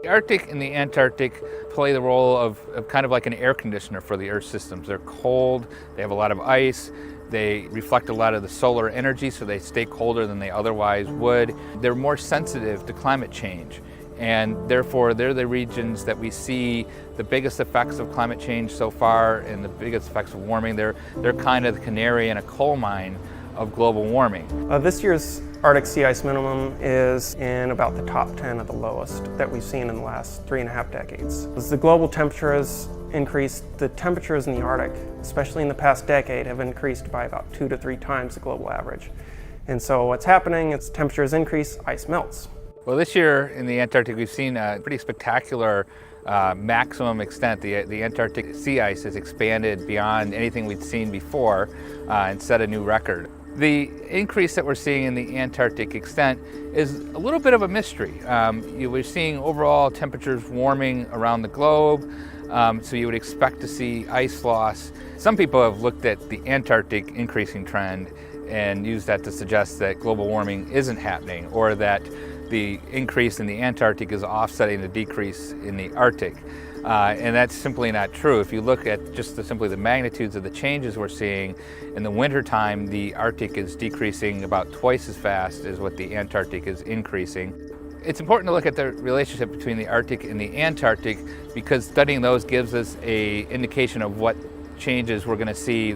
The Arctic and the Antarctic play the role of kind of like an air conditioner for the Earth systems. They're cold, they have a lot of ice, they reflect a lot of the solar energy, so they stay colder than they otherwise would. They're more sensitive to climate change, and therefore they're the regions that we see the biggest effects of climate change so far and the biggest effects of warming. They're kind of the canary in a coal mine of global warming. This year's Arctic sea ice minimum is in about the top 10 of the lowest that we've seen in the last 3.5 decades. As the global temperature has increased, the temperatures in the Arctic, especially in the past decade, have increased by about 2 to 3 times the global average. And so what's happening is temperatures increase, ice melts. Well, this year in the Antarctic, we've seen a pretty spectacular maximum extent. The Antarctic sea ice has expanded beyond anything we'd seen before and set a new record. The increase that we're seeing in the Antarctic extent is a little bit of a mystery. We're seeing overall temperatures warming around the globe, so you would expect to see ice loss. Some people have looked at the Antarctic increasing trend and used that to suggest that global warming isn't happening, or that the increase in the Antarctic is offsetting the decrease in the Arctic. And that's simply not true. If you look at just simply the magnitudes of the changes we're seeing, in the wintertime, the Arctic is decreasing about twice as fast as what the Antarctic is increasing. It's important to look at the relationship between the Arctic and the Antarctic, because studying those gives us an indication of what changes we're going to see